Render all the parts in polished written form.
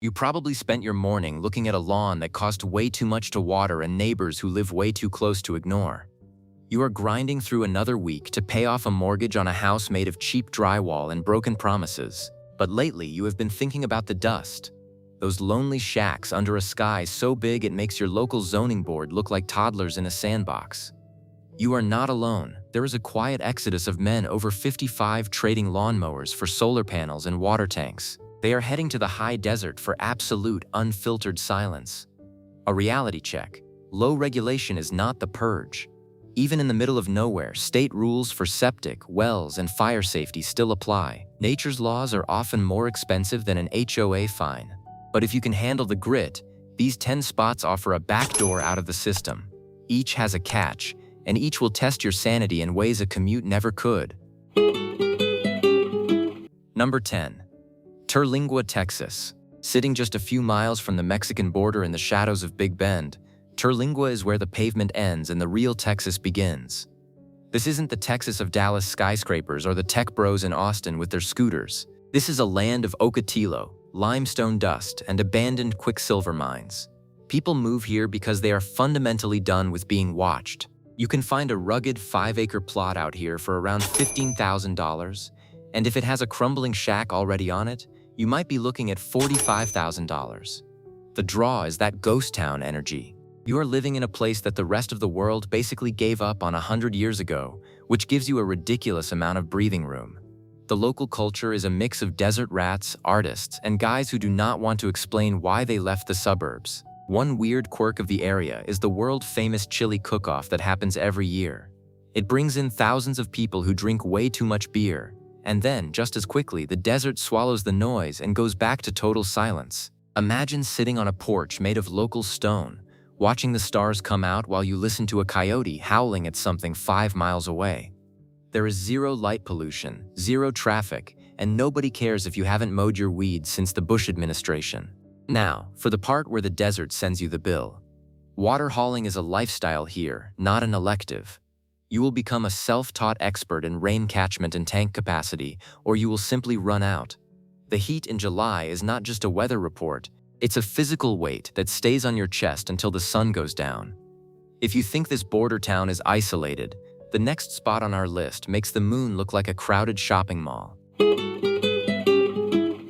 You probably spent your morning looking at a lawn that cost way too much to water and neighbors who live way too close to ignore. You are grinding through another week to pay off a mortgage on a house made of cheap drywall and broken promises. But lately, you have been thinking about the dust. Those lonely shacks under a sky so big it makes your local zoning board look like toddlers in a sandbox. You are not alone. There is a quiet exodus of men over 55 trading lawnmowers for solar panels and water tanks. They are heading to the high desert for absolute, unfiltered silence. A reality check. Low regulation is not the purge. Even in the middle of nowhere, state rules for septic, wells, and fire safety still apply. Nature's laws are often more expensive than an HOA fine. But if you can handle the grit, these 10 spots offer a backdoor out of the system. Each has a catch, and each will test your sanity in ways a commute never could. Number 10. Terlingua, Texas. Sitting just a few miles from the Mexican border in the shadows of Big Bend, Terlingua is where the pavement ends and the real Texas begins. This isn't the Texas of Dallas skyscrapers or the tech bros in Austin with their scooters. This is a land of Ocotillo, limestone dust, and abandoned quicksilver mines. People move here because they are fundamentally done with being watched. You can find a rugged 5-acre plot out here for around $15,000, and if it has a crumbling shack already on it, you might be looking at $45,000. The draw is that ghost town energy. You are living in a place that the rest of the world basically gave up on 100 years ago, which gives you a ridiculous amount of breathing room. The local culture is a mix of desert rats, artists, and guys who do not want to explain why they left the suburbs. One weird quirk of the area is the world-famous chili cook-off that happens every year. It brings in thousands of people who drink way too much beer, and then, just as quickly, the desert swallows the noise and goes back to total silence. Imagine sitting on a porch made of local stone, watching the stars come out while you listen to a coyote howling at something 5 miles away. There is zero light pollution, zero traffic, and nobody cares if you haven't mowed your weeds since the Bush administration. Now, for the part where the desert sends you the bill. Water hauling is a lifestyle here, not an elective. You will become a self-taught expert in rain catchment and tank capacity, or you will simply run out. The heat in July is not just a weather report, it's a physical weight that stays on your chest until the sun goes down. If you think this border town is isolated, the next spot on our list makes the moon look like a crowded shopping mall.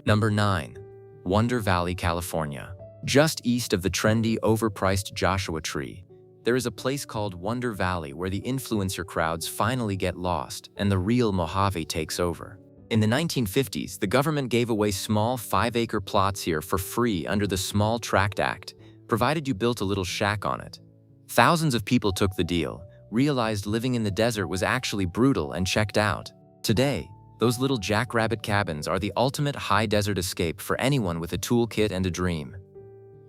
Number 9. Wonder Valley, California. Just east of the trendy, overpriced Joshua Tree, there is a place called Wonder Valley where the influencer crowds finally get lost and the real Mojave takes over. In the 1950s, the government gave away small 5-acre plots here for free under the Small Tract Act, provided you built a little shack on it. Thousands of people took the deal, realized living in the desert was actually brutal, and checked out. Today, those little Jackrabbit cabins are the ultimate high desert escape for anyone with a toolkit and a dream.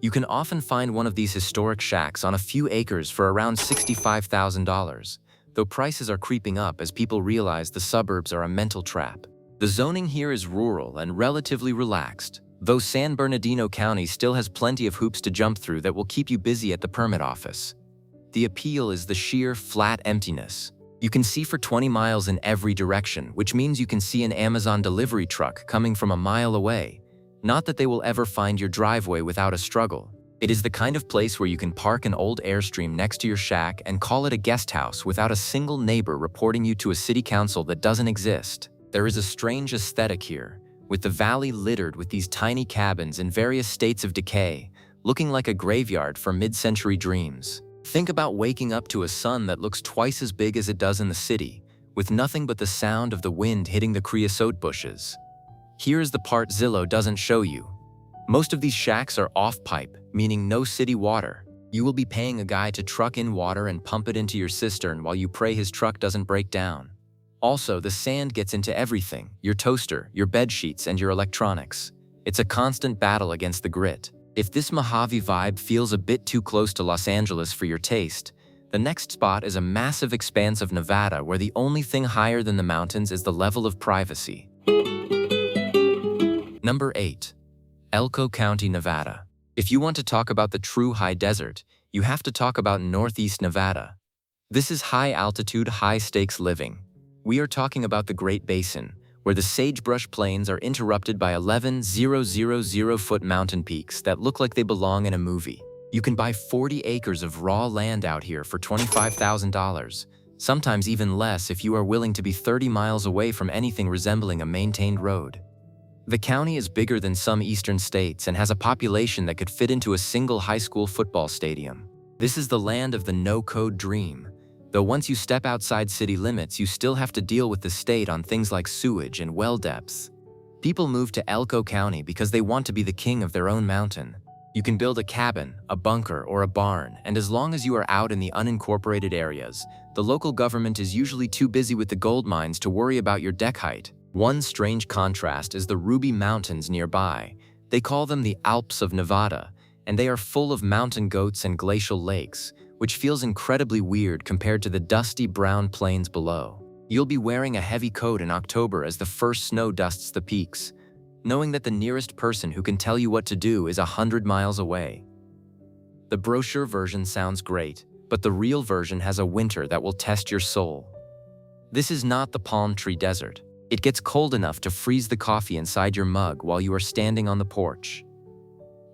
You can often find one of these historic shacks on a few acres for around $65,000, though prices are creeping up as people realize the suburbs are a mental trap. The zoning here is rural and relatively relaxed, though San Bernardino County still has plenty of hoops to jump through that will keep you busy at the permit office. The appeal is the sheer, flat emptiness. You can see for 20 miles in every direction, which means you can see an Amazon delivery truck coming from a mile away. Not that they will ever find your driveway without a struggle. It is the kind of place where you can park an old Airstream next to your shack and call it a guest house without a single neighbor reporting you to a city council that doesn't exist. There is a strange aesthetic here, with the valley littered with these tiny cabins in various states of decay, looking like a graveyard for mid-century dreams. Think about waking up to a sun that looks twice as big as it does in the city, with nothing but the sound of the wind hitting the creosote bushes. Here's the part Zillow doesn't show you. Most of these shacks are off-pipe, meaning no city water. You will be paying a guy to truck in water and pump it into your cistern while you pray his truck doesn't break down. Also, the sand gets into everything, your toaster, your bed sheets, and your electronics. It's a constant battle against the grit. If this Mojave vibe feels a bit too close to Los Angeles for your taste, the next spot is a massive expanse of Nevada where the only thing higher than the mountains is the level of privacy. Number 8. Elko County, Nevada. If you want to talk about the true high desert, you have to talk about Northeast Nevada. This is high-altitude, high-stakes living. We are talking about the Great Basin, where where the sagebrush plains are interrupted by 11,000-foot mountain peaks that look like they belong in a movie. You can buy 40 acres of raw land out here for $25,000, sometimes even less if you are willing to be 30 miles away from anything resembling a maintained road. The county is bigger than some eastern states and has a population that could fit into a single high school football stadium. This is the land of the no-code dream, though once you step outside city limits, you still have to deal with the state on things like sewage and well depths. People move to Elko County because they want to be the king of their own mountain. You can build a cabin, a bunker, or a barn, and as long as you are out in the unincorporated areas, the local government is usually too busy with the gold mines to worry about your deck height. One strange contrast is the Ruby Mountains nearby. They call them the Alps of Nevada, and they are full of mountain goats and glacial lakes, which feels incredibly weird compared to the dusty brown plains below. You'll be wearing a heavy coat in October as the first snow dusts the peaks, knowing that the nearest person who can tell you what to do is 100 miles away. The brochure version sounds great, but the real version has a winter that will test your soul. This is not the palm tree desert. It gets cold enough to freeze the coffee inside your mug while you are standing on the porch.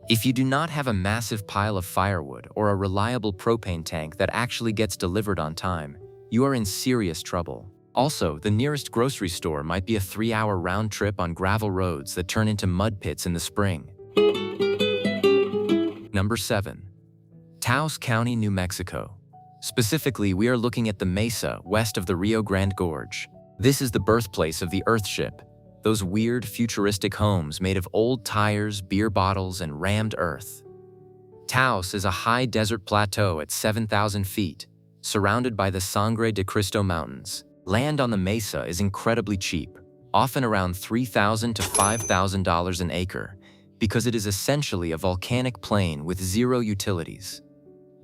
If you do not have a massive pile of firewood or a reliable propane tank that actually gets delivered on time, you are in serious trouble. Also, the nearest grocery store might be a 3-hour round trip on gravel roads that turn into mud pits in the spring. Number 7. Taos County, New Mexico. Specifically, we are looking at the Mesa west of the Rio Grande Gorge. This is the birthplace of the Earthship, those weird, futuristic homes made of old tires, beer bottles, and rammed earth. Taos is a high desert plateau at 7,000 feet, surrounded by the Sangre de Cristo Mountains. Land on the Mesa is incredibly cheap, often around $3,000 to $5,000 an acre, because it is essentially a volcanic plain with zero utilities.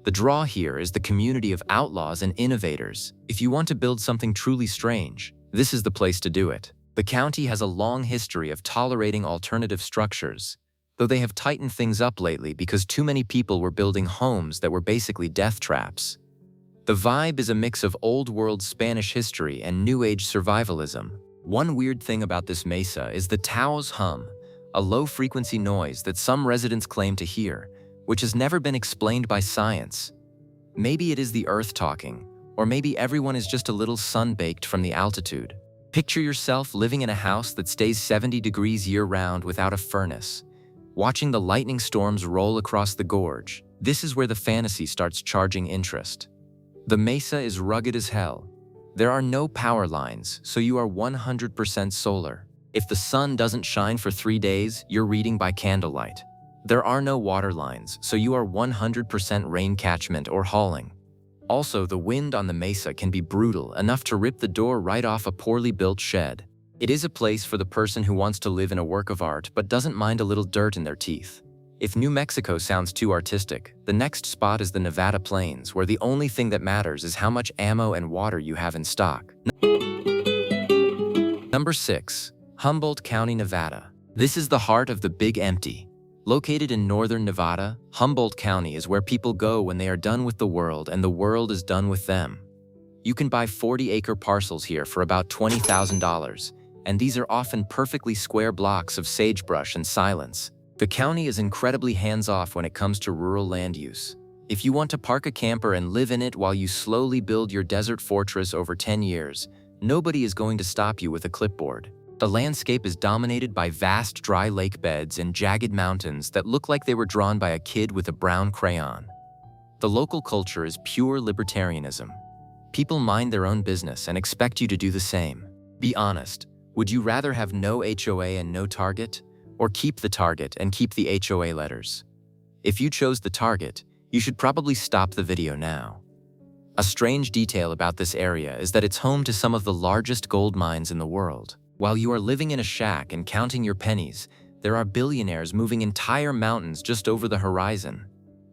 The draw here is the community of outlaws and innovators. If you want to build something truly strange, this is the place to do it. The county has a long history of tolerating alternative structures, though they have tightened things up lately because too many people were building homes that were basically death traps. The vibe is a mix of old-world Spanish history and new-age survivalism. One weird thing about this mesa is the Taos hum, a low-frequency noise that some residents claim to hear, which has never been explained by science. Maybe it is the earth talking, or maybe everyone is just a little sun-baked from the altitude. Picture yourself living in a house that stays 70 degrees year-round without a furnace, watching the lightning storms roll across the gorge. This is where the fantasy starts charging interest. The mesa is rugged as hell. There are no power lines, so you are 100% solar. If the sun doesn't shine for 3 days, you're reading by candlelight. There are no water lines, so you are 100% rain catchment or hauling. Also, the wind on the mesa can be brutal enough to rip the door right off a poorly built shed. It is a place for the person who wants to live in a work of art but doesn't mind a little dirt in their teeth. If New Mexico sounds too artistic, the next spot is the Nevada Plains, where the only thing that matters is how much ammo and water you have in stock. Number 6. Humboldt County, Nevada. This is the heart of the Big Empty. Located in northern Nevada, Humboldt County is where people go when they are done with the world and the world is done with them. You can buy 40-acre parcels here for about $20,000, and these are often perfectly square blocks of sagebrush and silence. The county is incredibly hands-off when it comes to rural land use. If you want to park a camper and live in it while you slowly build your desert fortress over 10 years, nobody is going to stop you with a clipboard. The landscape is dominated by vast dry lake beds and jagged mountains that look like they were drawn by a kid with a brown crayon. The local culture is pure libertarianism. People mind their own business and expect you to do the same. Be honest, would you rather have no HOA and no target, or keep the target and keep the HOA letters? If you chose the target, you should probably stop the video now. A strange detail about this area is that it's home to some of the largest gold mines in the world. While you are living in a shack and counting your pennies, there are billionaires moving entire mountains just over the horizon.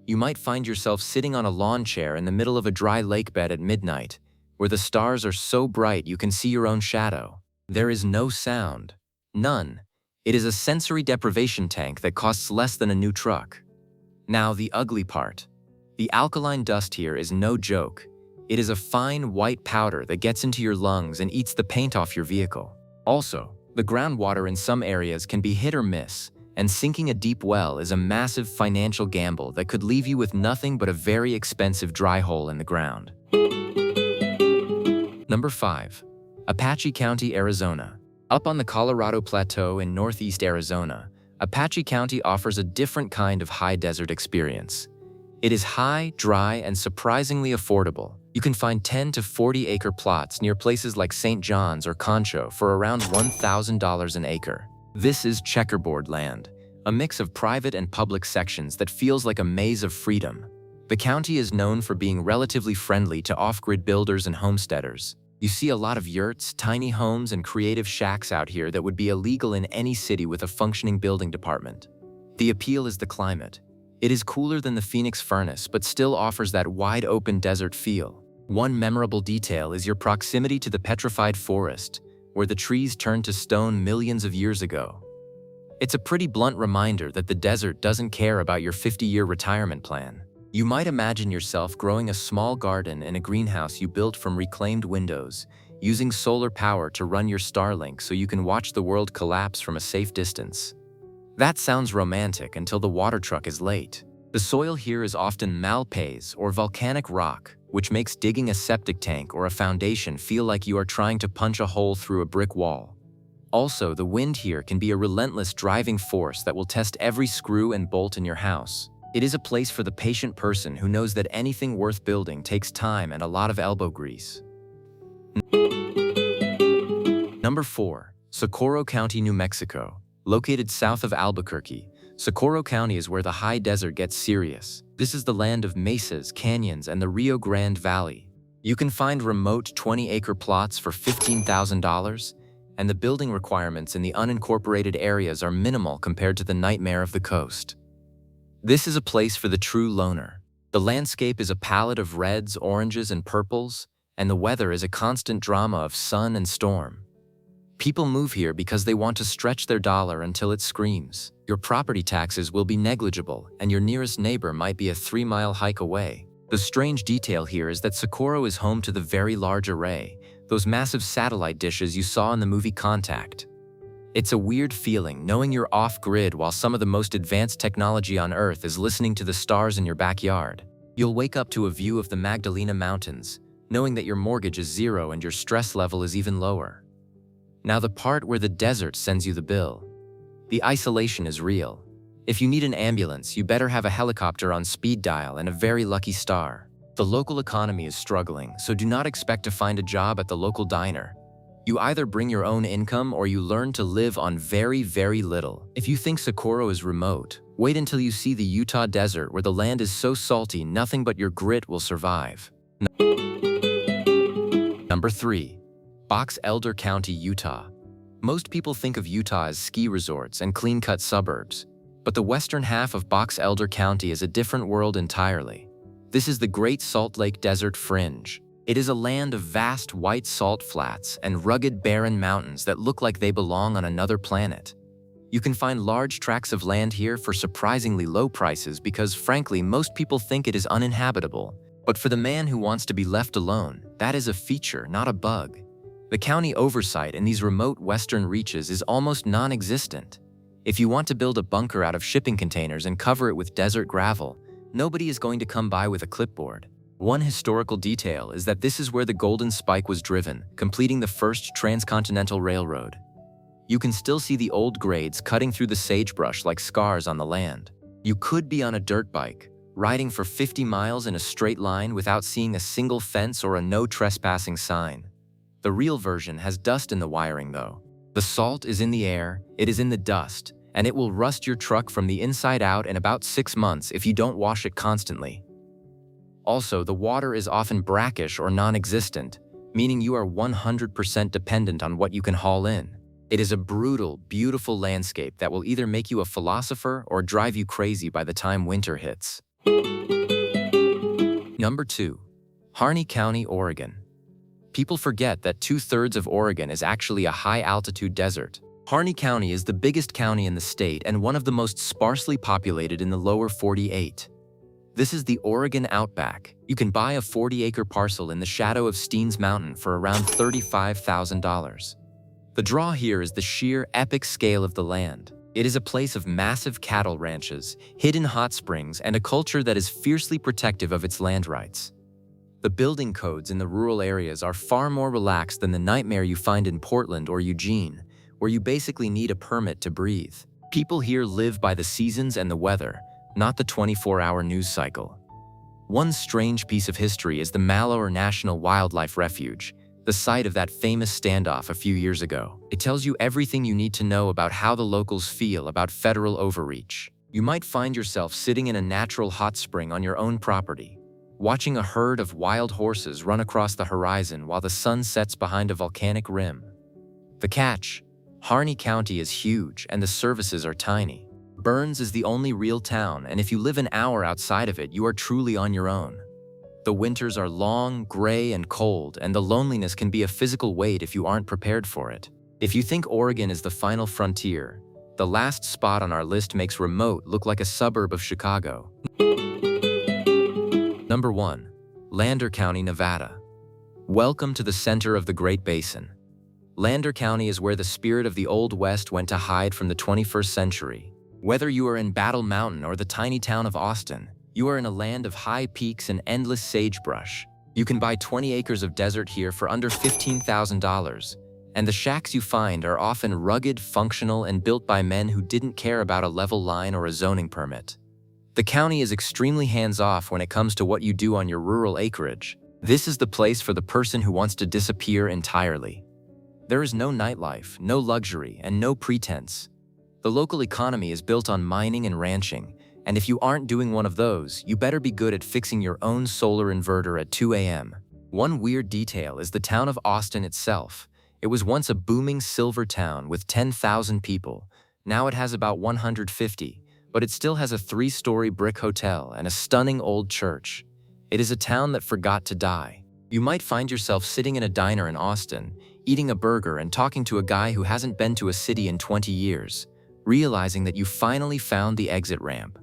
You might find yourself sitting on a lawn chair in the middle of a dry lake bed at midnight, where the stars are so bright you can see your own shadow. There is no sound. None. It is a sensory deprivation tank that costs less than a new truck. Now, the ugly part. The alkaline dust here is no joke. It is a fine white powder that gets into your lungs and eats the paint off your vehicle. Also, The groundwater in some areas can be hit or miss, and sinking a deep well is a massive financial gamble that could leave you with nothing but a very expensive dry hole in the ground. Number 5. Apache County, Arizona. Up on the Colorado Plateau in northeast Arizona, Apache County offers a different kind of high desert experience. It is high, dry, and surprisingly affordable. You can find 10 to 40 acre plots near places like St. John's or Concho for around $1,000 an acre. This is checkerboard land, a mix of private and public sections that feels like a maze of freedom. The county is known for being relatively friendly to off-grid builders and homesteaders. You see a lot of yurts, tiny homes, and creative shacks out here that would be illegal in any city with a functioning building department. The appeal is the climate. It is cooler than the Phoenix furnace, but still offers that wide-open desert feel. One memorable detail is your proximity to the Petrified forest, where the trees turned to stone millions of years ago. It's a pretty blunt reminder that the desert doesn't care about your 50-year retirement plan. You might imagine yourself growing a small garden in a greenhouse you built from reclaimed windows, using solar power to run your Starlink so you can watch the world collapse from a safe distance. That sounds romantic until the water truck is late. The soil here is often malpays or volcanic rock, which makes digging a septic tank or a foundation feel like you are trying to punch a hole through a brick wall. Also, the wind here can be a relentless driving force that will test every screw and bolt in your house. It is a place for the patient person who knows that anything worth building takes time and a lot of elbow grease. Number 4. Socorro County, New Mexico. Located south of Albuquerque, Socorro County is where the high desert gets serious. This is the land of mesas, canyons, and the Rio Grande Valley. You can find remote 20-acre plots for $15,000, and the building requirements in the unincorporated areas are minimal compared to the nightmare of the coast. This is a place for the true loner. The landscape is a palette of reds, oranges, and purples, and the weather is a constant drama of sun and storm. People move here because they want to stretch their dollar until it screams. Your property taxes will be negligible, and your nearest neighbor might be a 3-mile hike away. The strange detail here is that Socorro is home to the Very Large Array, those massive satellite dishes you saw in the movie Contact. It's a weird feeling knowing you're off-grid while some of the most advanced technology on Earth is listening to the stars in your backyard. You'll wake up to a view of the Magdalena Mountains, knowing that your mortgage is zero and your stress level is even lower. Now the part where the desert sends you the bill. The isolation is real. If you need an ambulance, you better have a helicopter on speed dial and a very lucky star. The local economy is struggling, so do not expect to find a job at the local diner. You either bring your own income or you learn to live on very, very little. If you think Socorro is remote, wait until you see the Utah desert where the land is so salty nothing but your grit will survive. Number 3. Box Elder County, Utah. Most people think of Utah as ski resorts and clean-cut suburbs, but the western half of Box Elder County is a different world entirely. This is the Great Salt Lake Desert Fringe. It is a land of vast white salt flats and rugged barren mountains that look like they belong on another planet. You can find large tracts of land here for surprisingly low prices because, frankly, most people think it is uninhabitable. But for the man who wants to be left alone, that is a feature, not a bug. The county oversight in these remote western reaches is almost non-existent. If you want to build a bunker out of shipping containers and cover it with desert gravel, nobody is going to come by with a clipboard. One historical detail is that this is where the Golden Spike was driven, completing the first transcontinental railroad. You can still see the old grades cutting through the sagebrush like scars on the land. You could be on a dirt bike, riding for 50 miles in a straight line without seeing a single fence or a no trespassing sign. The real version has dust in the wiring though. The salt is in the air, it is in the dust, and it will rust your truck from the inside out in about 6 months if you don't wash it constantly. Also, the water is often brackish or non-existent, meaning you are 100% dependent on what you can haul in. It is a brutal, beautiful landscape that will either make you a philosopher or drive you crazy by the time winter hits. Number 2. Harney County, Oregon. People forget that 2/3 of Oregon is actually a high-altitude desert. Harney County is the biggest county in the state and one of the most sparsely populated in the lower 48. This is the Oregon Outback. You can buy a 40-acre parcel in the shadow of Steens Mountain for around $35,000. The draw here is the sheer epic scale of the land. It is a place of massive cattle ranches, hidden hot springs, and a culture that is fiercely protective of its land rights. The building codes in the rural areas are far more relaxed than the nightmare you find in Portland or Eugene, where you basically need a permit to breathe. People here live by the seasons and the weather, not the 24-hour news cycle. One strange piece of history is the Malheur National Wildlife Refuge, the site of that famous standoff a few years ago. It tells you everything you need to know about how the locals feel about federal overreach. You might find yourself sitting in a natural hot spring on your own property, watching a herd of wild horses run across the horizon while the sun sets behind a volcanic rim. The catch: Harney County is huge and the services are tiny. Burns is the only real town, and if you live an hour outside of it, you are truly on your own. The winters are long, gray, and cold, and the loneliness can be a physical weight if you aren't prepared for it. If you think Oregon is the final frontier, the last spot on our list makes remote look like a suburb of Chicago. Number 1. Lander County, Nevada. Welcome to the center of the Great Basin. Lander County is where the spirit of the Old West went to hide from the 21st century. Whether you are in Battle Mountain or the tiny town of Austin, you are in a land of high peaks and endless sagebrush. You can buy 20 acres of desert here for under $15,000, and the shacks you find are often rugged, functional, and built by men who didn't care about a level line or a zoning permit. The county is extremely hands-off when it comes to what you do on your rural acreage. This is the place for the person who wants to disappear entirely. There is no nightlife, no luxury, and no pretense. The local economy is built on mining and ranching, and if you aren't doing one of those, you better be good at fixing your own solar inverter at 2 a.m. One weird detail is the town of Austin itself. It was once a booming silver town with 10,000 people. Now it has about 150, but it still has a 3-story brick hotel and a stunning old church. It is a town that forgot to die. You might find yourself sitting in a diner in Austin, eating a burger and talking to a guy who hasn't been to a city in 20 years, realizing that you finally found the exit ramp.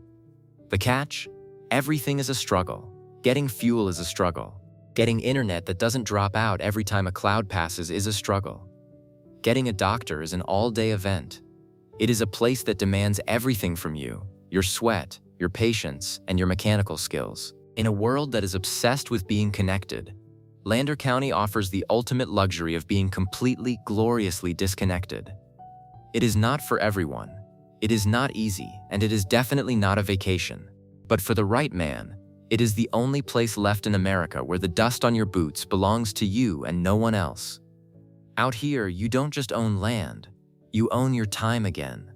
The catch? Everything is a struggle. Getting fuel is a struggle. Getting internet that doesn't drop out every time a cloud passes is a struggle. Getting a doctor is an all-day event. It is a place that demands everything from you: your sweat, your patience, and your mechanical skills. In a world that is obsessed with being connected, Lander County offers the ultimate luxury of being completely, gloriously disconnected. It is not for everyone. It is not easy, and it is definitely not a vacation. But for the right man, it is the only place left in America where the dust on your boots belongs to you and no one else. Out here, you don't just own land, you own your time again.